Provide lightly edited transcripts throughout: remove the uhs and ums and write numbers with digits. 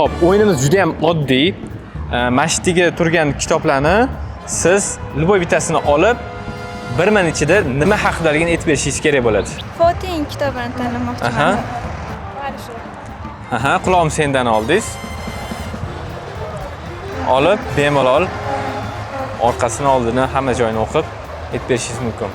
Xo'p, o'yinimiz juda ham oddiy. Mashtiga turgan kitoblarni siz любой bittasini olib, 1 minut ichida nima haqdaligini aytib berishingiz kerak bo'ladi. Fotin kitobini tanlamoqchiman. Aha, quloqim sendan oldingiz. Olib, bemalol orqasini oldini hamma joyini o'qib aytib berishingiz mumkin.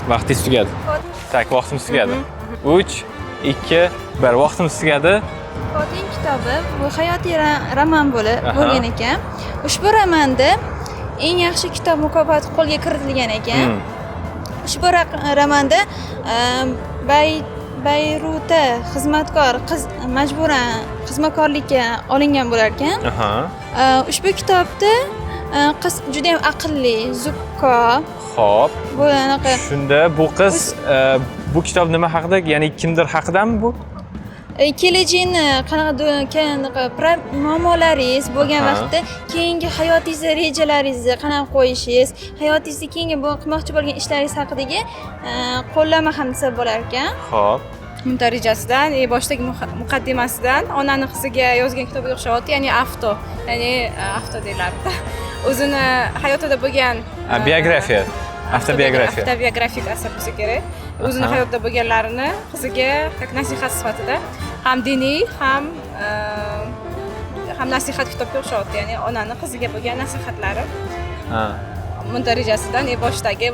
Vaqtingiz tugadi. Tak, vaqtimiz tugadi. 3, 2, 1. Vaqtimiz tugadi. Fotin kitobi bu hayotiy roman bo'lgan ekan. Ushbu romanda eng yaxshi kitob mukofoti qo'lga kiritilgan ekan. Ushbu romanda Bayrutda xizmatkor qiz majburan xizmatkorlikka olingan bo'lar ekan. Ushbu kitobda qiz juda ham aqlli, zukko. Xo'p. Bu anaqa. Shunda bu qiz bu kitob nima haqida? Ya'ni kimdir haqidami bu? Kelajakni qanaqa muammolaringiz bo'lgan vaqtda keyingi hayotingizni, rejalaringizni qanaqa qo'yishingiz, hayotingizda keyingi qilmoqchi bo'lgan ishlaringiz haqidagi qo'llanma ham desa bo'lar ekan. Xo'p. Darajasidan, boshdagi muqaddimasidan onani qiziga yozgan kitobga o'xshayapti, ya'ni avto deyiladi. O'zini hayotida bo'lgan biografiya, avtobiografiya. Avtobiografik asar bo'lsa kerak. O'zini hayotida bo'lganlarini qiziga nasihat sifatida ham diniy, ham nasihat kitobga o'xshayapti, ya'ni onani qiziga bo'lgan nasihatlari. Darajasidan, boshdagi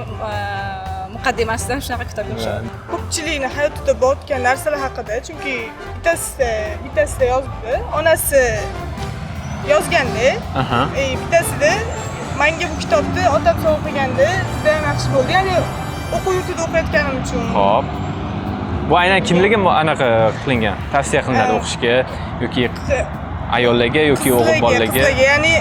muqaddimasidan shunaqa kitobga o'xshaydi. Ko'pchilikni hayotida bo'layotgan narsalar haqida, chunki bittasida yozibdi, onasi yozganda, bittasida menga bu kitobni otam sovg'a qilganda juda ham yaxshi bo'ldi. Ya'ni o'quv yurtida o'qiyotganim uchun. Xo'p. Bu aynan kimlarga anaqa qilingan? Tavsiya qilinadi o'qishga yoki ayollarga yoki o'g'il bolalarga? Ya'ni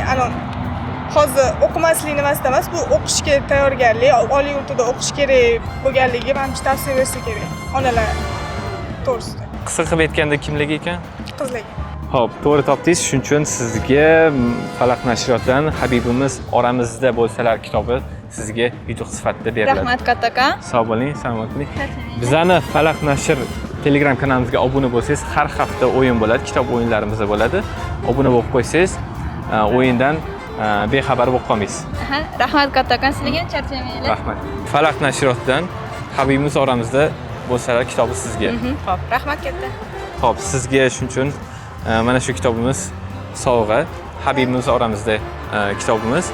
hozir o'qimaslik nimasida emas, bu o'qishga tayyorgarlik, oliy yurtida o'qish kerak bo'lganligi menimcha tavsiya bersa kerak onalar to'g'risida. Qisqa qilib aytganda kimlarga ekan? Qizlarga. Xo'p, to'g'ri topdingiz. Shuning uchun sizga Falaq nashriyotdan Habibimiz oramizda bo'lsalar kitobi sizga yutuq sifatida beriladi. Rahmat kattakon. Sog' bo'ling, salomat bo'ling. Bizani Falaq nashr Telegram kanalimizga obuna bo'lsangiz, har hafta o'yin bo'ladi, kitob o'yinlarimiz bo'ladi. Obuna bo'lib qo'ysangiz, o'yindan bexabar bo'lib qolmaysiz. Rahmat kattakon, sizlarga charchamanglar. Rahmat. Falaq nashriyotdan Habibimiz oramizda bo'lsalar kitobi sizga. Xo'p, rahmat katta. Xo'p, sizga shuning uchun mana shu kitobimiz sovg'a. Habibimiz oramizda kitobimiz.